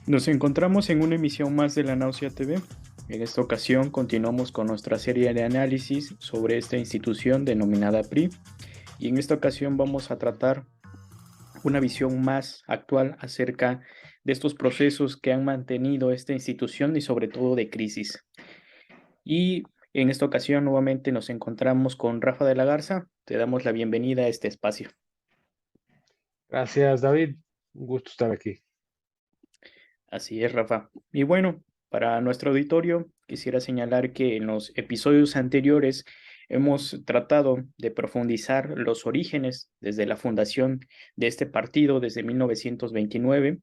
Nos encontramos en una emisión más de La Náusea TV. En esta ocasión continuamos con nuestra serie de análisis sobre esta institución denominada PRI y en esta ocasión vamos a tratar una visión más actual acerca de estos procesos que han mantenido esta institución y sobre todo de crisis. Y en esta ocasión nuevamente nos encontramos con Rafa de la Garza. Te damos la bienvenida a este espacio. Gracias, David. Un gusto estar aquí. Así es, Rafa. Y bueno, para nuestro auditorio, quisiera señalar que en los episodios anteriores hemos tratado de profundizar los orígenes desde la fundación de este partido desde 1929,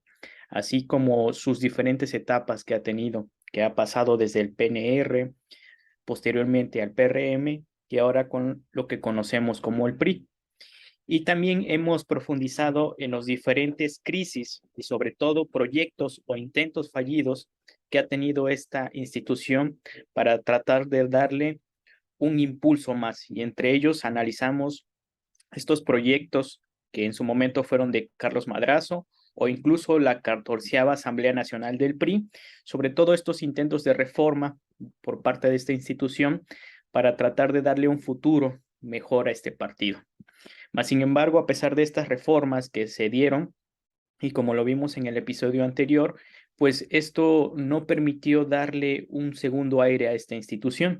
así como sus diferentes etapas que ha tenido, que ha pasado desde el PNR, posteriormente al PRM y ahora con lo que conocemos como el PRI. Y también hemos profundizado en los diferentes crisis y sobre todo proyectos o intentos fallidos que ha tenido esta institución para tratar de darle un impulso más. Y entre ellos analizamos estos proyectos que en su momento fueron de Carlos Madrazo o incluso la 14ª Asamblea Nacional del PRI, sobre todo estos intentos de reforma por parte de esta institución para tratar de darle un futuro mejor a este partido. Mas, sin embargo, a pesar de estas reformas que se dieron, y como lo vimos en el episodio anterior, pues esto no permitió darle un segundo aire a esta institución.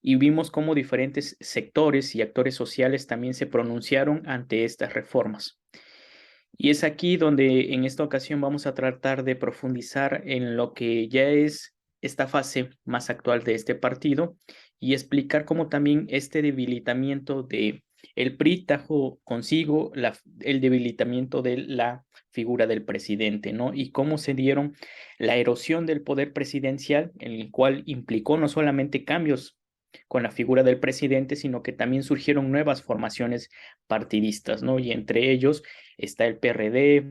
Y vimos cómo diferentes sectores y actores sociales también se pronunciaron ante estas reformas. Y es aquí donde en esta ocasión vamos a tratar de profundizar en lo que ya es esta fase más actual de este partido y explicar cómo también este debilitamiento de el PRI trajo consigo el debilitamiento de la figura del presidente, ¿no? Y cómo se dieron la erosión del poder presidencial, en el cual implicó no solamente cambios con la figura del presidente, sino que también surgieron nuevas formaciones partidistas, ¿no? Y entre ellos está el PRD,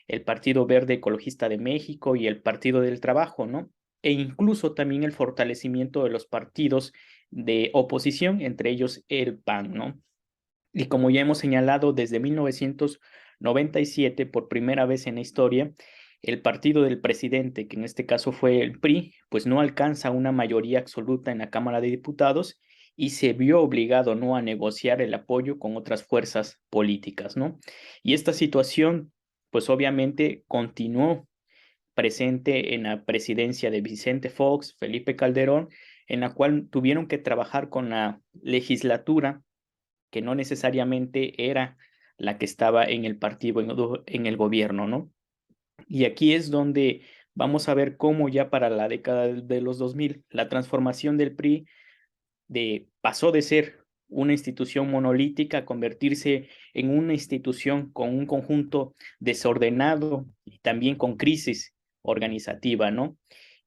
el Partido Verde Ecologista de México y el Partido del Trabajo, ¿no? E incluso también el fortalecimiento de los partidos de oposición, entre ellos el PAN, ¿no? Y como ya hemos señalado, desde 1997, por primera vez en la historia, el partido del presidente, que en este caso fue el PRI, pues no alcanza una mayoría absoluta en la Cámara de Diputados y se vio obligado, ¿no?, a negociar el apoyo con otras fuerzas políticas, ¿no? Y esta situación, pues obviamente continuó presente en la presidencia de Vicente Fox, Felipe Calderón, en la cual tuvieron que trabajar con la legislatura que no necesariamente era la que estaba en el partido, en el gobierno, ¿no? Y aquí es donde vamos a ver cómo ya para la década de los 2000 la transformación del PRI pasó de ser una institución monolítica a convertirse en una institución con un conjunto desordenado y también con crisis organizativa, ¿no?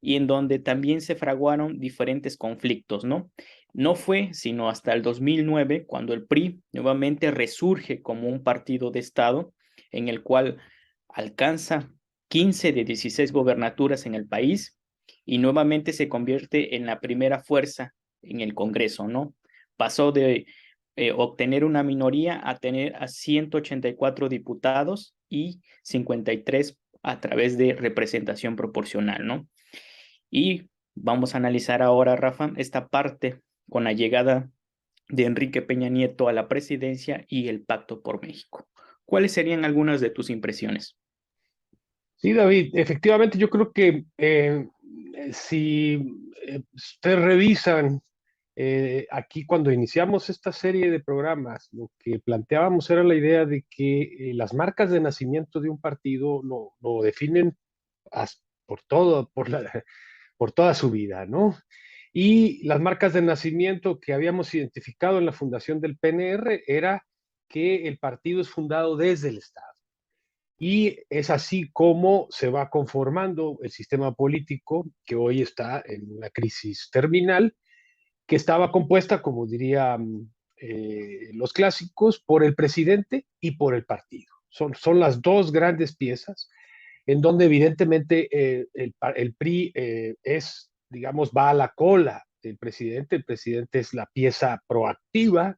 Y en donde también se fraguaron diferentes conflictos, ¿no? No fue sino hasta el 2009 cuando el PRI nuevamente resurge como un partido de Estado en el cual alcanza 15 de 16 gobernaturas en el país y nuevamente se convierte en la primera fuerza en el Congreso, ¿no? Pasó de obtener una minoría a tener a 184 diputados y 53 a través de representación proporcional, ¿no? Y vamos a analizar ahora, Rafa, esta parte con la llegada de Enrique Peña Nieto a la presidencia y el Pacto por México. ¿Cuáles serían algunas de tus impresiones? Sí, David, efectivamente yo creo que si ustedes revisan aquí cuando iniciamos esta serie de programas, lo que planteábamos era la idea de que las marcas de nacimiento de un partido lo definen por todo, por toda su vida, ¿no? Y las marcas de nacimiento que habíamos identificado en la fundación del PNR era que el partido es fundado desde el Estado. Y es así como se va conformando el sistema político que hoy está en una crisis terminal, que estaba compuesta, como dirían los clásicos, por el presidente y por el partido. Son las dos grandes piezas en donde evidentemente el PRI es, digamos, va a la cola del presidente. El presidente es la pieza proactiva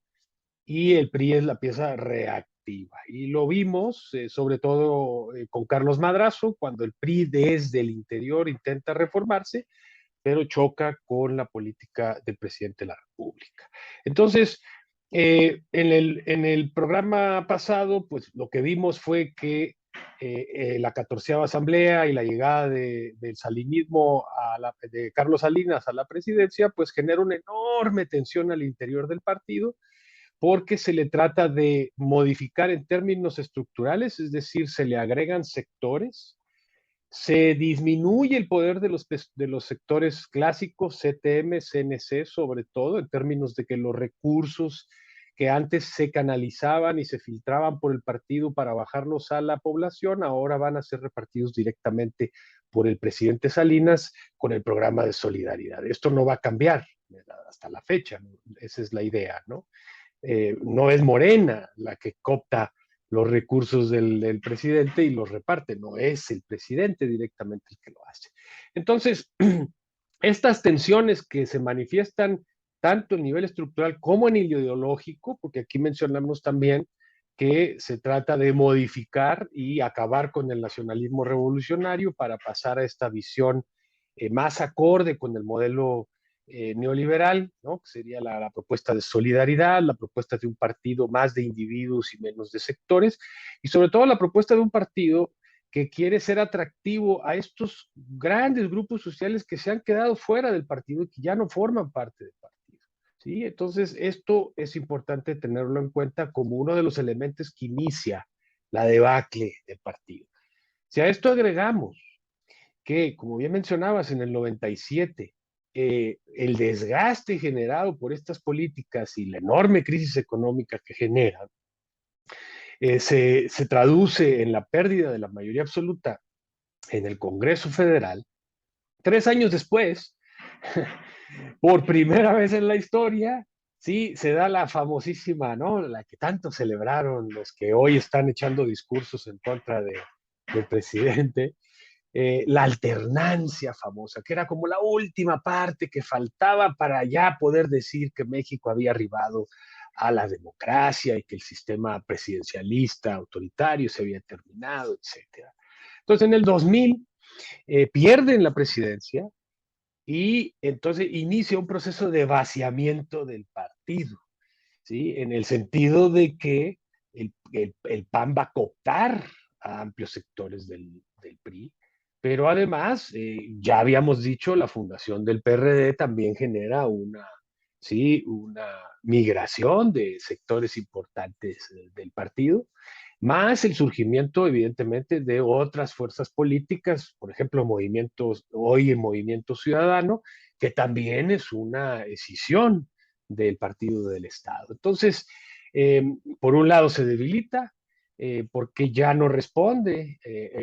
y el PRI es la pieza reactiva alternativa. Y lo vimos sobre todo con Carlos Madrazo, cuando el PRI desde el interior intenta reformarse, pero choca con la política del presidente de la República. Entonces, en el programa pasado, pues lo que vimos fue que la 14ª Asamblea y la llegada del salinismo de Carlos Salinas a la presidencia, pues genera una enorme tensión al interior del partido, porque se le trata de modificar en términos estructurales, es decir, se le agregan sectores, se disminuye el poder de los sectores clásicos, CTM, CNC, sobre todo, en términos de que los recursos que antes se canalizaban y se filtraban por el partido para bajarlos a la población, ahora van a ser repartidos directamente por el presidente Salinas con el programa de solidaridad. Esto no va a cambiar hasta la fecha, ¿no? Esa es la idea, ¿no? No es Morena la que copta los recursos del presidente y los reparte, no es el presidente directamente el que lo hace. Entonces, estas tensiones que se manifiestan tanto a nivel estructural como en el ideológico, porque aquí mencionamos también que se trata de modificar y acabar con el nacionalismo revolucionario para pasar a esta visión más acorde con el modelo neoliberal, ¿no? Que sería la propuesta de solidaridad, la propuesta de un partido más de individuos y menos de sectores, y sobre todo la propuesta de un partido que quiere ser atractivo a estos grandes grupos sociales que se han quedado fuera del partido y que ya no forman parte del partido. ¿Sí? Entonces, esto es importante tenerlo en cuenta como uno de los elementos que inicia la debacle del partido. Si a esto agregamos que, como bien mencionabas, en el 97, el desgaste generado por estas políticas y la enorme crisis económica que generan, se traduce en la pérdida de la mayoría absoluta en el Congreso Federal. 3 años después, por primera vez en la historia, sí, se da la famosísima, ¿no? La que tanto celebraron los que hoy están echando discursos en contra del presidente, la alternancia famosa, que era como la última parte que faltaba para ya poder decir que México había arribado a la democracia y que el sistema presidencialista autoritario se había terminado, etcétera. Entonces, en el 2000 pierden la presidencia y entonces inicia un proceso de vaciamiento del partido, ¿sí? En el sentido de que el PAN va a cooptar a amplios sectores del PRI, pero además, ya habíamos dicho, la fundación del PRD también genera ¿sí? Una migración de sectores importantes del partido, más el surgimiento, evidentemente, de otras fuerzas políticas, por ejemplo, hoy el Movimiento Ciudadano, que también es una escisión del partido del Estado. Entonces, por un lado se debilita, porque ya no responde,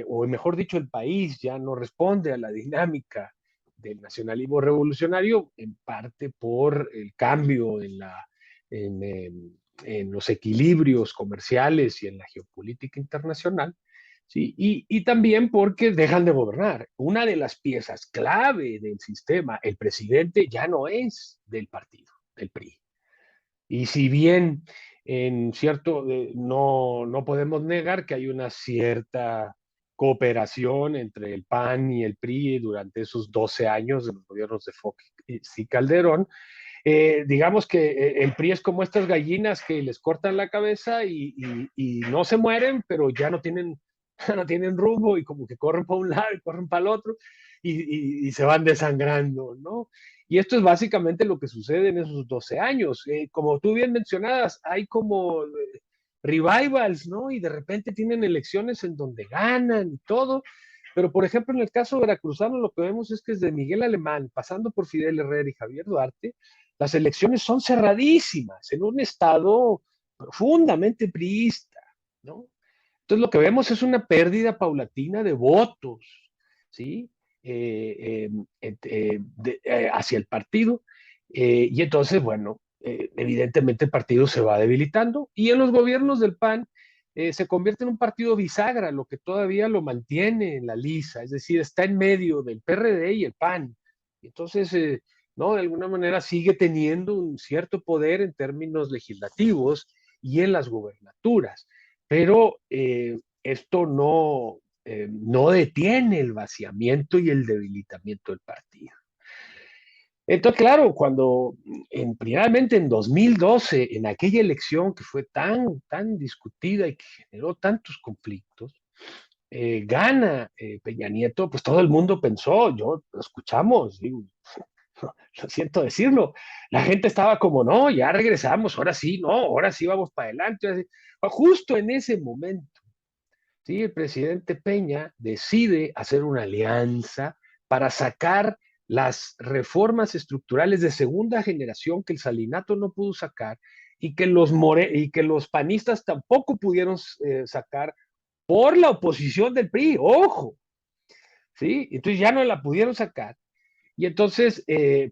o mejor dicho, el país ya no responde a la dinámica del nacionalismo revolucionario, en parte por el cambio en, en los equilibrios comerciales y en la geopolítica internacional, ¿sí? Y también porque dejan de gobernar. Una de las piezas clave del sistema, el presidente ya no es del partido, del PRI. Y si bien en cierto, no podemos negar que hay una cierta cooperación entre el PAN y el PRI durante esos 12 años de los gobiernos de Fox y Calderón, digamos que el PRI es como estas gallinas que les cortan la cabeza y no se mueren, pero ya no tienen, no tienen rumbo y como que corren para un lado y corren para el otro y se van desangrando, ¿no? Y esto es básicamente lo que sucede en esos 12 años. Como tú bien mencionabas, hay como revivals, ¿no? Y de repente tienen elecciones en donde ganan y todo. Pero, por ejemplo, en el caso veracruzano, lo que vemos es que desde Miguel Alemán, pasando por Fidel Herrera y Javier Duarte, las elecciones son cerradísimas en un estado profundamente priista, ¿no? Entonces lo que vemos es una pérdida paulatina de votos, ¿sí? Hacia el partido. Y entonces, bueno, evidentemente el partido se va debilitando y en los gobiernos del PAN se convierte en un partido bisagra, lo que todavía lo mantiene en la lisa, es decir, está en medio del PRD y el PAN. Entonces, ¿no? De alguna manera sigue teniendo un cierto poder en términos legislativos y en las gubernaturas, pero esto no detiene el vaciamiento y el debilitamiento del partido. Entonces, claro, cuando primeramente en 2012, en aquella elección que fue tan discutida y que generó tantos conflictos, gana Peña Nieto, pues todo el mundo pensó, yo lo escuchamos, digo, lo siento decirlo, la gente estaba como, no, ya regresamos, ahora sí, no, ahora sí vamos para adelante. Justo en ese momento, ¿sí? El presidente Peña decide hacer una alianza para sacar las reformas estructurales de segunda generación que el Salinato no pudo sacar y que los panistas tampoco pudieron sacar por la oposición del PRI, ojo, ¿sí? Entonces ya no la pudieron sacar. Y entonces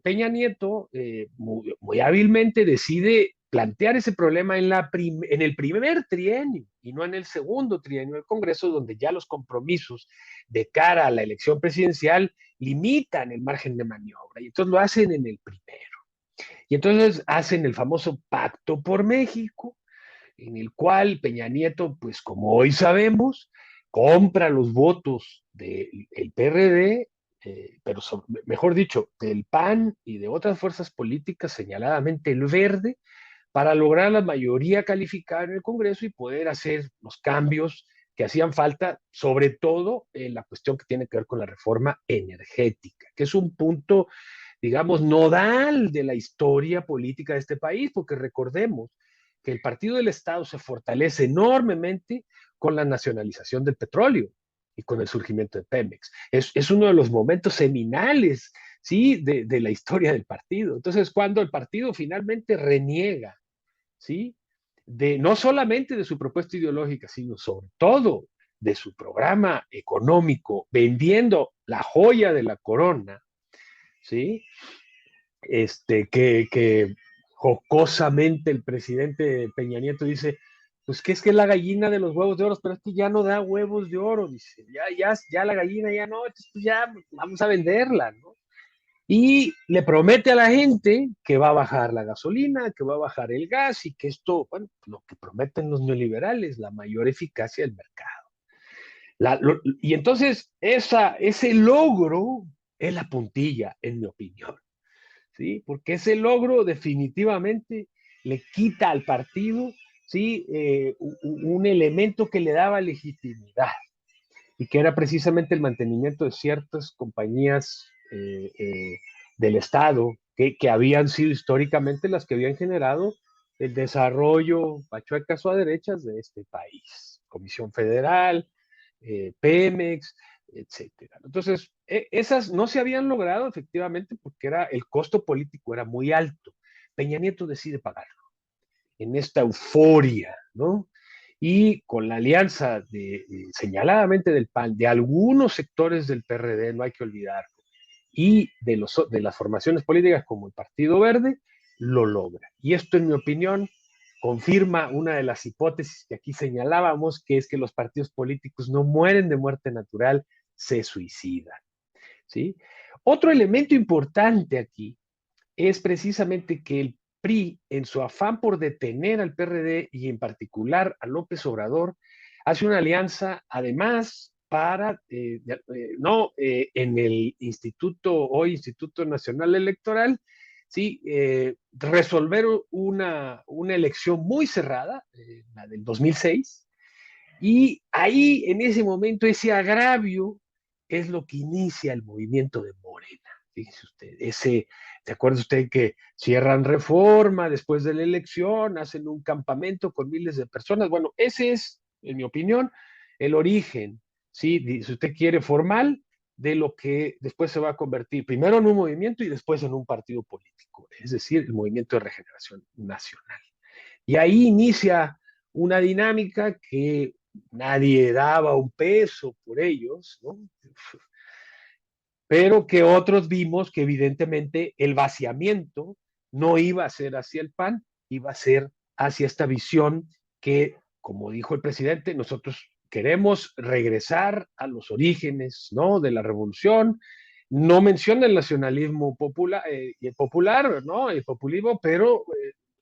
Peña Nieto muy hábilmente decide plantear ese problema en el primer trienio y no en el segundo trienio del Congreso, donde ya los compromisos de cara a la elección presidencial limitan el margen de maniobra. Y entonces lo hacen en el primero. Y entonces hacen el famoso Pacto por México, en el cual Peña Nieto, pues como hoy sabemos, compra los votos del PRD, pero mejor dicho, del PAN y de otras fuerzas políticas, señaladamente el Verde, para lograr la mayoría calificada en el Congreso y poder hacer los cambios que hacían falta, sobre todo en la cuestión que tiene que ver con la reforma energética, que es un punto, digamos, nodal de la historia política de este país, porque recordemos que el Partido del Estado se fortalece enormemente con la nacionalización del petróleo y con el surgimiento de Pemex. Es uno de los momentos seminales, ¿sí? De la historia del partido. Entonces, cuando el partido finalmente reniega, ¿sí? No solamente de su propuesta ideológica, sino sobre todo de su programa económico, vendiendo la joya de la corona, ¿sí? Que jocosamente el presidente Peña Nieto dice, pues que es la gallina de los huevos de oro, pero es que ya no da huevos de oro, dice, ya la gallina ya no, entonces pues ya vamos a venderla, ¿no? Y le promete a la gente que va a bajar la gasolina, que va a bajar el gas y que esto, bueno, lo que prometen los neoliberales, la mayor eficacia del mercado. Y entonces ese logro es la puntilla, en mi opinión. ¿Sí? Porque ese logro definitivamente le quita al partido, ¿sí? Un elemento que le daba legitimidad y que era precisamente el mantenimiento de ciertas compañías del Estado que habían sido históricamente las que habían generado el desarrollo a chuecas o a derechas de este país. Comisión Federal, Pemex, etcétera. Entonces, esas no se habían logrado efectivamente porque el costo político era muy alto. Peña Nieto decide pagarlo en esta euforia, ¿no? Y con la alianza señaladamente del PAN, de algunos sectores del PRD, no hay que olvidarlo, y de las formaciones políticas como el Partido Verde, lo logra. Y esto, en mi opinión, confirma una de las hipótesis que aquí señalábamos, que es que los partidos políticos no mueren de muerte natural, se suicidan. ¿Sí? Otro elemento importante aquí es precisamente que el PRI, en su afán por detener al PRD y en particular a López Obrador, hace una alianza además para, no, en el hoy Instituto Nacional Electoral, ¿sí? Resolver una elección muy cerrada, la del 2006, y ahí, en ese momento, ese agravio es lo que inicia el movimiento de Morena. Fíjese usted, ¿se acuerda usted que cierran Reforma después de la elección, hacen un campamento con miles de personas? Bueno, ese es, en mi opinión, el origen, ¿sí? Si usted quiere, formal, de lo que después se va a convertir primero en un movimiento y después en un partido político, es decir, el Movimiento de Regeneración Nacional. Y ahí inicia una dinámica que nadie daba un peso por ellos, ¿no? Pero que otros vimos que evidentemente el vaciamiento no iba a ser hacia el PAN, iba a ser hacia esta visión que, como dijo el presidente, nosotros queremos regresar a los orígenes, ¿no? De la revolución. No menciona el nacionalismo popular, ¿no? El populismo, pero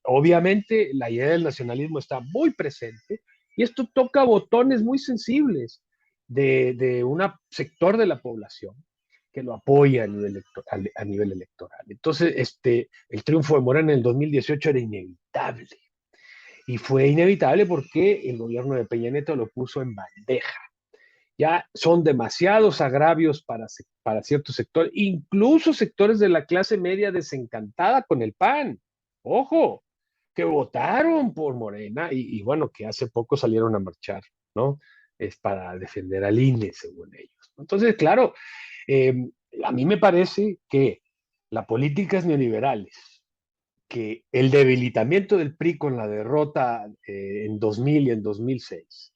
obviamente la idea del nacionalismo está muy presente, Y esto toca botones muy sensibles de un sector de la población que lo apoya a nivel electoral. Entonces, el triunfo de Morena en el 2018 era inevitable. Y fue inevitable porque el gobierno de Peña Nieto lo puso en bandeja. Ya son demasiados agravios para ciertos sectores, incluso sectores de la clase media desencantada con el PAN. Ojo, que votaron por Morena y bueno, que hace poco salieron a marchar, ¿no? Es para defender al INE, según ellos. Entonces, claro, eh, a mí me parece que las políticas neoliberales, que el debilitamiento del PRI con la derrota en 2000 y en 2006,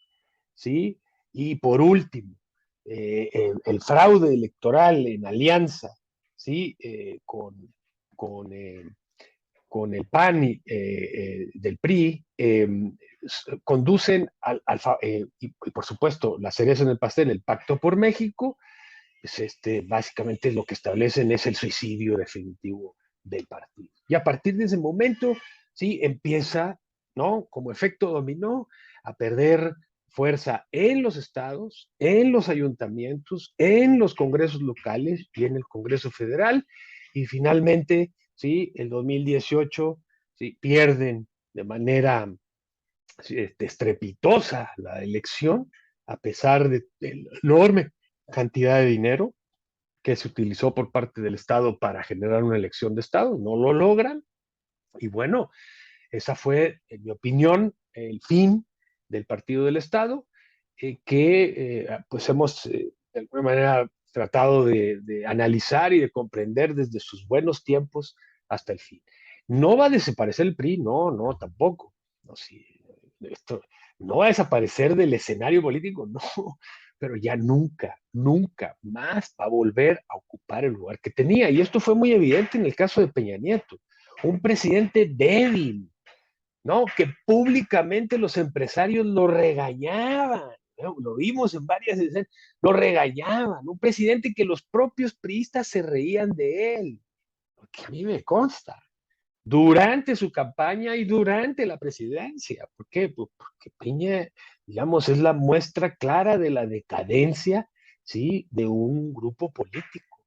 ¿sí? Y por último, el fraude electoral en alianza, ¿sí? Con, eh, con el PAN del PRI, conducen y por supuesto, la cereza en el pastel, el Pacto por México, pues básicamente lo que establecen es el suicidio definitivo del partido. Y a partir de ese momento, sí, empieza, ¿no? Como efecto dominó, a perder fuerza en los estados, en los ayuntamientos, en los congresos locales y en el Congreso Federal. Y finalmente, sí, el 2018, sí, pierden de manera estrepitosa la elección, a pesar de la enorme cantidad de dinero que se utilizó por parte del Estado para generar una elección de Estado, no lo logran. Y bueno, esa fue, en mi opinión, el fin del Partido del Estado, pues hemos de alguna manera tratado de analizar y de comprender desde sus buenos tiempos hasta el fin. No va a desaparecer el PRI, no, no, tampoco. No, sí, esto no va a desaparecer del escenario político, no, pero ya nunca, nunca más va a volver a ocupar el lugar que tenía. Y esto fue muy evidente en el caso de Peña Nieto, un presidente débil, ¿no? Que públicamente los empresarios lo regañaban, ¿no? Lo vimos en varias escenas, lo regañaban, un presidente que los propios priistas se reían de él, porque a mí me consta, durante su campaña y durante la presidencia. ¿Por qué? Pues porque Peña, digamos, es la muestra clara de la decadencia, ¿sí? De un grupo político.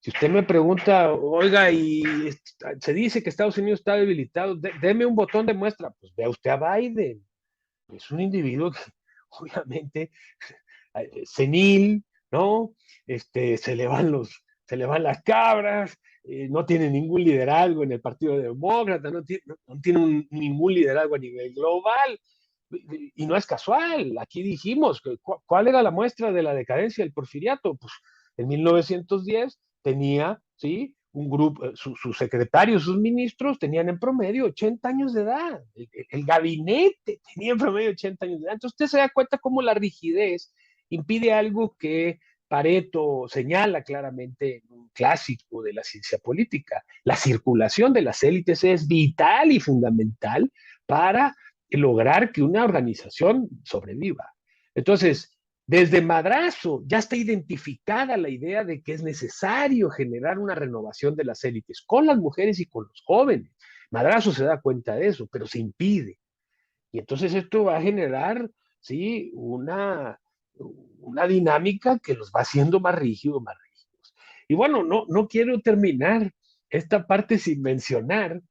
Si usted me pregunta, oiga, y se dice que Estados Unidos está debilitado, deme un botón de muestra, pues vea usted a Biden. Es un individuo que obviamente senil, ¿no? Se le van las cabras, no tiene ningún liderazgo en el Partido Demócrata, no tiene ningún liderazgo a nivel global. Y no es casual, aquí dijimos, ¿cuál era la muestra de la decadencia del porfiriato? Pues en 1910 tenía, ¿sí? Un grupo, sus secretarios, sus ministros tenían en promedio 80 años de edad. El gabinete tenía en promedio 80 años de edad. Entonces usted se da cuenta cómo la rigidez impide algo que Pareto señala claramente en un clásico de la ciencia política. La circulación de las élites es vital y fundamental para lograr que una organización sobreviva. Entonces, desde Madrazo ya está identificada la idea de que es necesario generar una renovación de las élites con las mujeres y con los jóvenes. Madrazo se da cuenta de eso, pero se impide. Y entonces esto va a generar, sí, una dinámica que los va haciendo más rígidos, más rígidos. Y bueno, no quiero terminar esta parte sin mencionar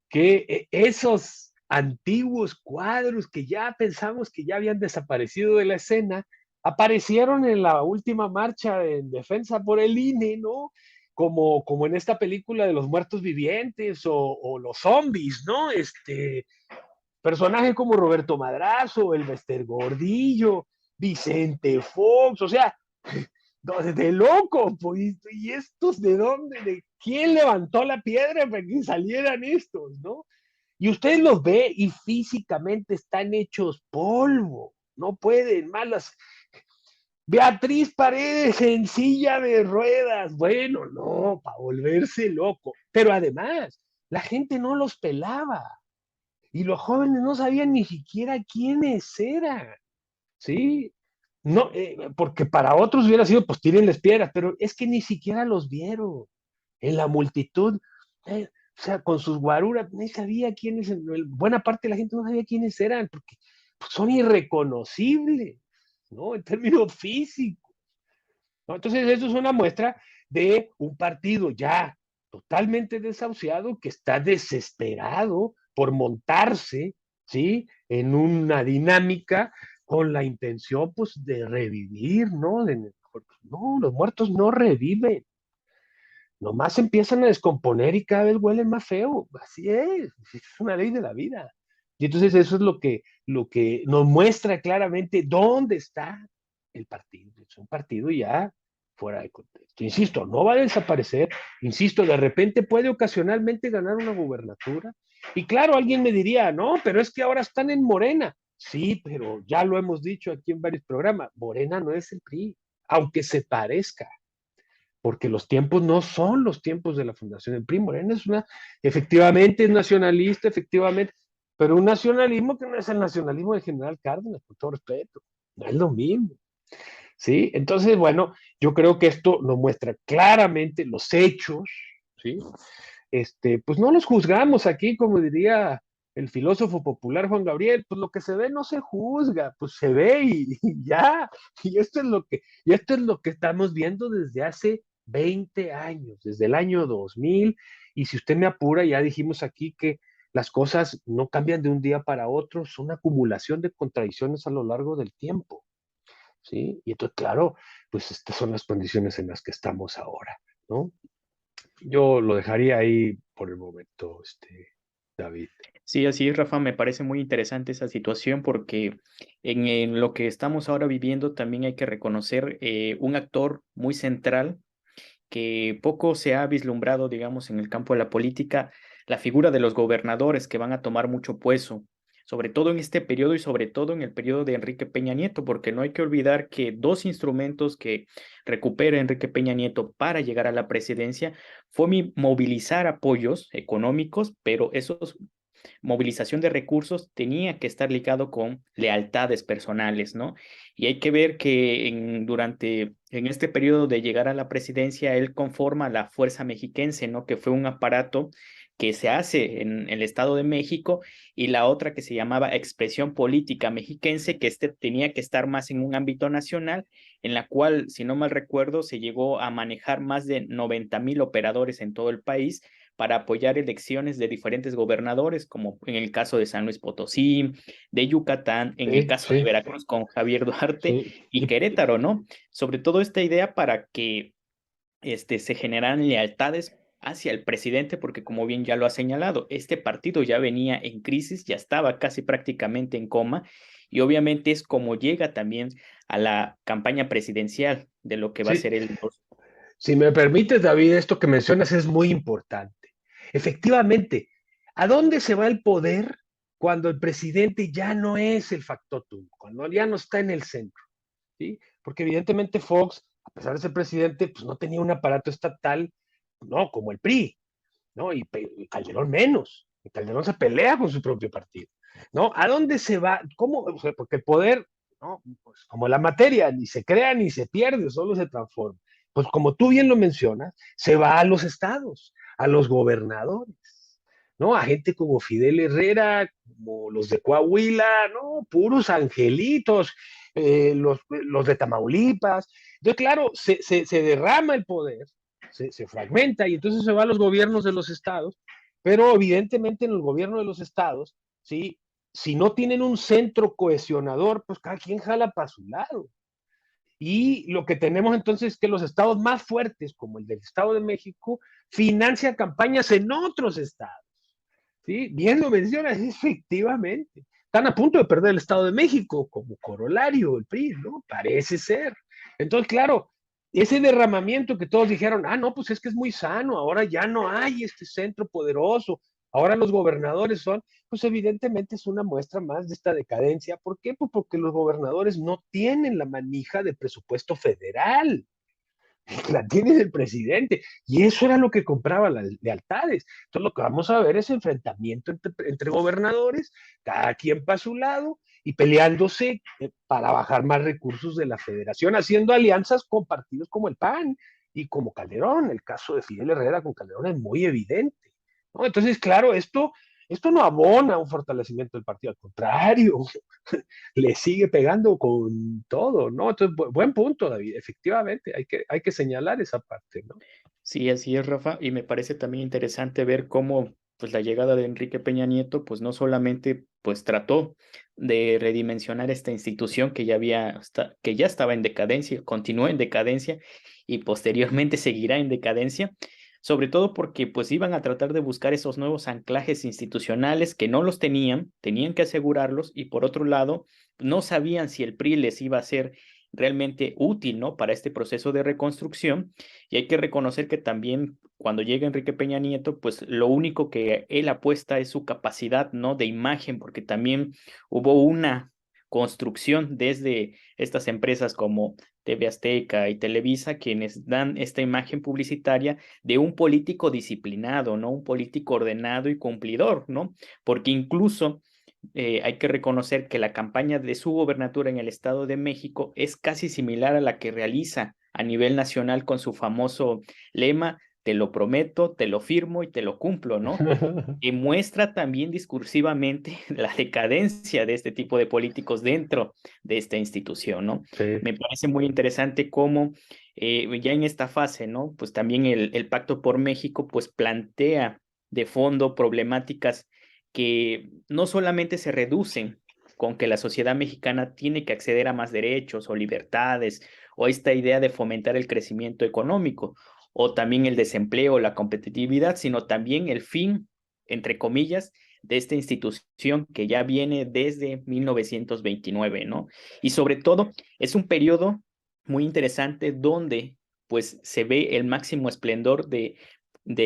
que esos antiguos cuadros que ya pensamos que ya habían desaparecido de la escena, aparecieron en la última marcha en defensa por el INE, ¿no? Como en esta película de los muertos vivientes o los zombies, ¿no? Personajes como Roberto Madrazo, el Bester Gordillo, Vicente Fox, o sea, de loco, pues, ¿y estos de dónde? ¿De quién levantó la piedra para que salieran estos, no? Y usted los ve y físicamente están hechos polvo, no pueden malas. Beatriz Paredes en silla de ruedas, bueno, no, para volverse loco. Pero además, la gente no los pelaba y los jóvenes no sabían ni siquiera quiénes eran, ¿sí? No, porque para otros hubiera sido, pues tírenles piedras, pero es que ni siquiera los vieron en la multitud. O sea, con sus guaruras, nadie sabía quiénes, buena parte de la gente no sabía quiénes eran, porque pues, son irreconocibles, ¿no? En términos físicos, ¿no? Entonces, eso es una muestra de un partido ya totalmente desahuciado que está desesperado por montarse, ¿sí? En una dinámica con la intención, pues, de revivir, ¿no? No, los muertos no reviven, nomás empiezan a descomponer y cada vez huelen más feo. Así es una ley de la vida. Y entonces eso es lo que nos muestra claramente dónde está el partido. Es un partido ya fuera de contexto. Insisto, no va a desaparecer. Insisto, de repente puede ocasionalmente ganar una gubernatura. Y claro, alguien me diría, no, pero es que ahora están en Morena. Sí, pero ya lo hemos dicho aquí en varios programas, Morena no es el PRI, aunque se parezca, porque los tiempos no son los tiempos de la Fundación del PRI. Morena efectivamente es nacionalista, efectivamente, pero un nacionalismo que no es el nacionalismo de General Cárdenas, con todo respeto, no es lo mismo, ¿sí? Entonces, bueno, yo creo que esto nos muestra claramente los hechos, ¿sí? Pues no los juzgamos aquí, como diría el filósofo popular Juan Gabriel, pues lo que se ve no se juzga, pues se ve y ya, y esto es lo que estamos viendo desde hace 20 años, desde el año 2000, y si usted me apura, ya dijimos aquí que las cosas no cambian de un día para otro, son una acumulación de contradicciones a lo largo del tiempo, ¿sí? Y entonces, claro, pues estas son las condiciones en las que estamos ahora, ¿no? Yo lo dejaría ahí por el momento, David. Sí, así es, Rafa, me parece muy interesante esa situación porque en lo que estamos ahora viviendo también hay que reconocer un actor muy central que poco se ha vislumbrado, digamos, en el campo de la política, la figura de los gobernadores que van a tomar mucho peso, sobre todo en este periodo y sobre todo en el periodo de Enrique Peña Nieto, porque no hay que olvidar que dos instrumentos que recupera Enrique Peña Nieto para llegar a la presidencia fue movilizar apoyos económicos, pero esos movilización de recursos tenía que estar ligado con lealtades personales, ¿no? Y hay que ver que en este periodo de llegar a la presidencia, él conforma la Fuerza Mexiquense, ¿no? Que fue un aparato que se hace en el Estado de México y la otra que se llamaba Expresión Política Mexiquense, que tenía que estar más en un ámbito nacional, en la cual, si no mal recuerdo, se llegó a manejar más de 90,000 operadores en todo el país para apoyar elecciones de diferentes gobernadores, como en el caso de San Luis Potosí, de Yucatán, en el Sí, caso de sí, Veracruz con Javier Duarte sí. y Querétaro, ¿no? Sobre todo esta idea para que se generaran lealtades hacia el presidente, porque como bien ya lo ha señalado, este partido ya venía en crisis, ya estaba casi prácticamente en coma, y obviamente es como llega también a la campaña presidencial de lo que va a Sí. ser el 2. Si me permites, David, esto que mencionas es muy importante. Efectivamente, ¿a dónde se va el poder cuando el presidente ya no es el factotum, cuando ya no está en el centro? ¿Sí? Porque evidentemente Fox, a pesar de ser presidente, pues no tenía un aparato estatal, no, como el PRI, ¿no? Y Calderón menos. Y Calderón se pelea con su propio partido, ¿no? ¿A dónde se va? ¿Cómo? O sea, porque el poder, ¿no? Pues como la materia, ni se crea ni se pierde, solo se transforma. Pues como tú bien lo mencionas, se va a los estados, a los gobernadores, ¿no? A gente como Fidel Herrera, como los de Coahuila, ¿no? Puros angelitos, los de Tamaulipas. Entonces, claro, se derrama el poder, se fragmenta y entonces se va a los gobiernos de los estados, pero evidentemente en el gobierno de los estados, ¿sí? Si no tienen un centro cohesionador, pues cada quien jala para su lado. Y lo que tenemos entonces es que los estados más fuertes, como el del Estado de México, financian campañas en otros estados. ¿Sí? Bien lo mencionas, efectivamente. Están a punto de perder el Estado de México como corolario, el PRI, ¿no? Parece ser. Entonces, claro, ese derramamiento que todos dijeron, no, pues es que es muy sano, ahora ya no hay este centro poderoso, ahora los gobernadores son, pues evidentemente es una muestra más de esta decadencia. ¿Por qué? Pues porque los gobernadores no tienen la manija de presupuesto federal. La tiene el presidente. Y eso era lo que compraba las lealtades. Entonces lo que vamos a ver es enfrentamiento entre gobernadores, cada quien para su lado y peleándose para bajar más recursos de la federación, haciendo alianzas con partidos como el PAN y como Calderón. El caso de Fidel Herrera con Calderón es muy evidente, ¿no? Entonces, claro, esto Esto no abona un fortalecimiento del partido, al contrario, le sigue pegando con todo, ¿no? Entonces, buen punto, David, efectivamente, hay que señalar esa parte, ¿no? Sí, así es, Rafa, y me parece también interesante ver cómo pues la llegada de Enrique Peña Nieto pues no solamente pues trató de redimensionar esta institución que ya que ya estaba en decadencia, continuó en decadencia y posteriormente seguirá en decadencia, sobre todo porque pues iban a tratar de buscar esos nuevos anclajes institucionales que no los tenían, tenían que asegurarlos y por otro lado no sabían si el PRI les iba a ser realmente útil, ¿no? Para este proceso de reconstrucción y hay que reconocer que también cuando llega Enrique Peña Nieto, pues lo único que él apuesta es su capacidad, ¿no? De imagen, porque también hubo una construcción desde estas empresas como TV Azteca y Televisa, quienes dan esta imagen publicitaria de un político disciplinado, ¿no? Un político ordenado y cumplidor, ¿no? Porque incluso hay que reconocer que la campaña de su gobernatura en el Estado de México es casi similar a la que realiza a nivel nacional con su famoso lema, te lo prometo, te lo firmo y te lo cumplo, ¿no? Y muestra también discursivamente la decadencia de este tipo de políticos dentro de esta institución, ¿no? Sí. Me parece muy interesante cómo ya en esta fase, ¿no? Pues también el Pacto por México, pues plantea de fondo problemáticas que no solamente se reducen con que la sociedad mexicana tiene que acceder a más derechos o libertades, o esta idea de fomentar el crecimiento económico, o también el desempleo, la competitividad, sino también el fin, entre comillas, de esta institución que ya viene desde 1929, ¿no? Y sobre todo es un periodo muy interesante donde pues se ve el máximo esplendor de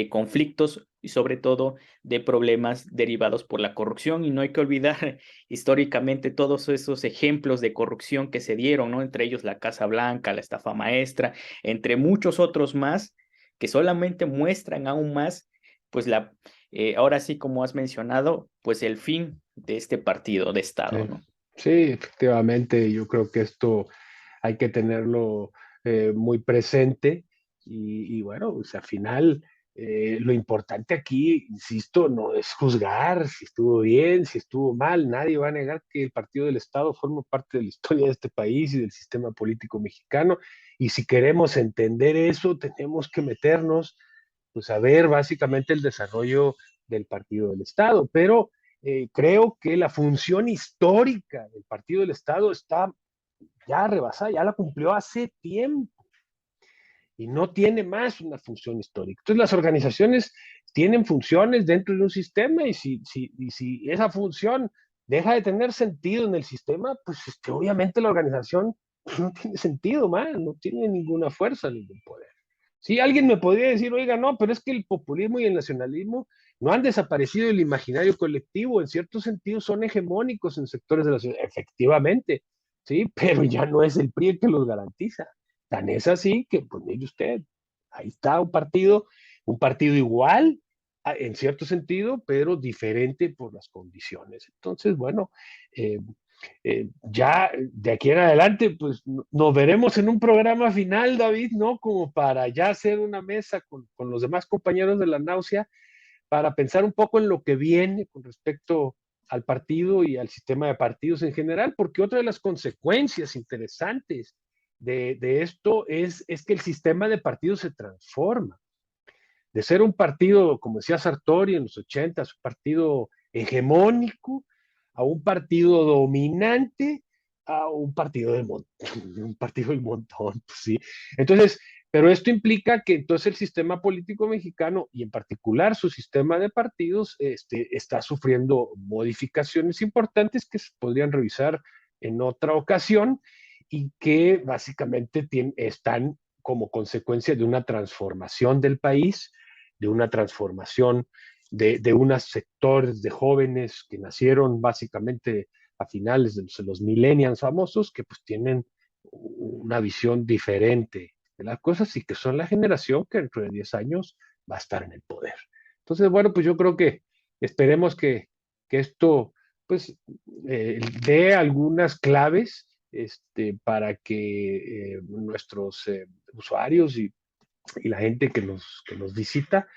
conflictos y sobre todo de problemas derivados por la corrupción. Y no hay que olvidar históricamente todos esos ejemplos de corrupción que se dieron, ¿no? Entre ellos la Casa Blanca, la estafa maestra, entre muchos otros más que solamente muestran aún más, pues ahora sí como has mencionado, pues el fin de este partido de Estado, Sí, ¿no? sí, efectivamente, yo creo que esto hay que tenerlo muy presente y bueno, pues al final lo importante aquí, insisto, no es juzgar si estuvo bien, si estuvo mal, nadie va a negar que el Partido del Estado forma parte de la historia de este país y del sistema político mexicano y si queremos entender eso, tenemos que meternos, pues a ver básicamente el desarrollo del Partido del Estado, pero creo que la función histórica del Partido del Estado está ya rebasada, ya la cumplió hace tiempo y no tiene más una función histórica. Entonces las organizaciones tienen funciones dentro de un sistema y si esa función deja de tener sentido en el sistema, pues obviamente la organización no tiene sentido más, no tiene ninguna fuerza, ningún poder. Sí, alguien me podría decir, oiga, no, pero es que el populismo y el nacionalismo no han desaparecido del imaginario colectivo, en cierto sentido son hegemónicos en sectores de la sociedad, efectivamente, sí, pero ya no es el PRI el que los garantiza. Tan es así que, pues mire usted, ahí está un partido igual en cierto sentido, pero diferente por las condiciones. Entonces, bueno, eh, ya de aquí en adelante, pues nos veremos en un programa final, David, ¿no? Como para ya hacer una mesa con los demás compañeros de la náusea, para pensar un poco en lo que viene con respecto al partido y al sistema de partidos en general, porque otra de las consecuencias interesantes de esto es que el sistema de partidos se transforma. De ser un partido, como decía Sartori en los 80, un partido hegemónico, a un partido dominante, a un partido del montón, un partido del montón, pues sí. Entonces, pero esto implica que entonces el sistema político mexicano y en particular su sistema de partidos está sufriendo modificaciones importantes que se podrían revisar en otra ocasión y que básicamente están como consecuencia de una transformación del país, de una transformación de unos sectores de jóvenes que nacieron básicamente a finales de los millennials famosos, que pues tienen una visión diferente de las cosas y que son la generación que dentro de 10 años va a estar en el poder. Entonces, bueno, pues yo creo que esperemos que esto pues dé algunas claves para que nuestros usuarios y la gente que nos visita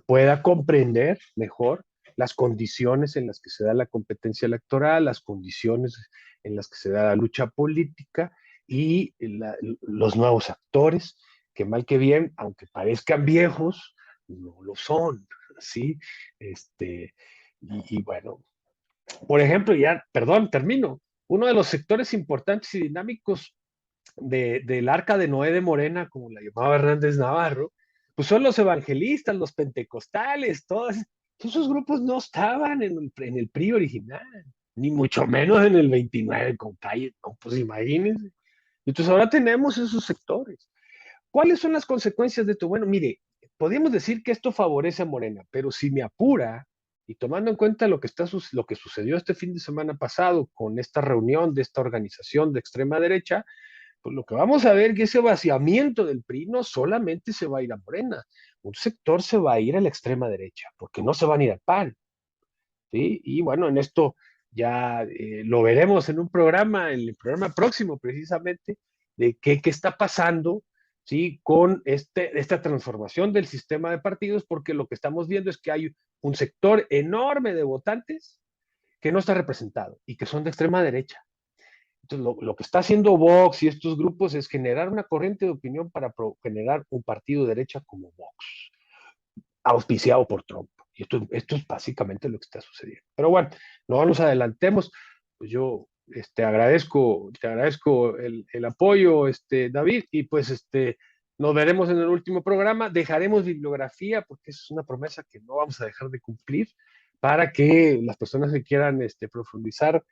pueda comprender mejor las condiciones en las que se da la competencia electoral, las condiciones en las que se da la lucha política y los nuevos actores, que mal que bien, aunque parezcan viejos, no lo son, ¿sí? Bueno, por ejemplo, ya, perdón, termino. Uno de los sectores importantes y dinámicos del Arca de Noé de Morena, como la llamaba Hernández Navarro, pues son los evangelistas, los pentecostales, todos esos grupos no estaban en el PRI original, ni mucho menos en el 29 con calle, no, pues imagínense. Entonces ahora tenemos esos sectores. ¿Cuáles son las consecuencias de esto? Bueno, mire, podríamos decir que esto favorece a Morena, pero si me apura, y tomando en cuenta lo que sucedió este fin de semana pasado con esta reunión de esta organización de extrema derecha, pues lo que vamos a ver es que ese vaciamiento del PRI no solamente se va a ir a Morena, un sector se va a ir a la extrema derecha, porque no se van a ir al PAN, ¿sí? Y bueno, en esto ya lo veremos en el programa próximo precisamente, de qué está pasando, ¿sí? Con esta transformación del sistema de partidos, porque lo que estamos viendo es que hay un sector enorme de votantes que no está representado y que son de extrema derecha. Entonces, lo que está haciendo Vox y estos grupos es generar una corriente de opinión para generar un partido de derecha como Vox, auspiciado por Trump. Y esto es básicamente lo que está sucediendo. Pero bueno, no nos adelantemos. Pues yo te agradezco el apoyo, David, y pues nos veremos en el último programa. Dejaremos bibliografía, porque es una promesa que no vamos a dejar de cumplir, para que las personas que quieran profundizar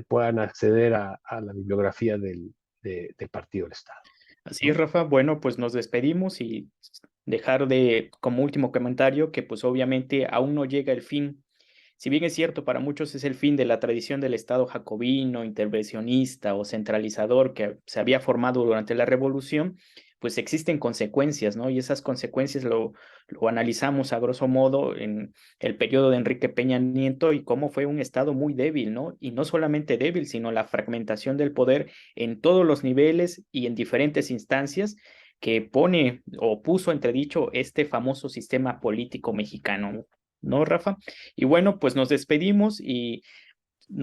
puedan acceder a la bibliografía del Partido del Estado, Así es, ¿no? Rafa. Bueno, pues nos despedimos y dejar de, como último comentario, que pues obviamente aún no llega el fin. Si bien es cierto, para muchos es el fin de la tradición del Estado jacobino, intervencionista o centralizador que se había formado durante la Revolución, pues existen consecuencias, ¿no? Y esas consecuencias lo analizamos a grosso modo en el periodo de Enrique Peña Nieto y cómo fue un Estado muy débil, ¿no? Y no solamente débil, sino la fragmentación del poder en todos los niveles y en diferentes instancias que pone o puso entredicho este famoso sistema político mexicano, ¿no, Rafa? Y bueno, pues nos despedimos y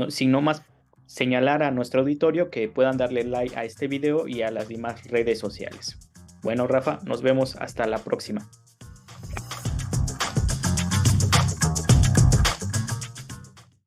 sin no más señalar a nuestro auditorio que puedan darle like a este video y a las demás redes sociales. Bueno, Rafa, nos vemos hasta la próxima.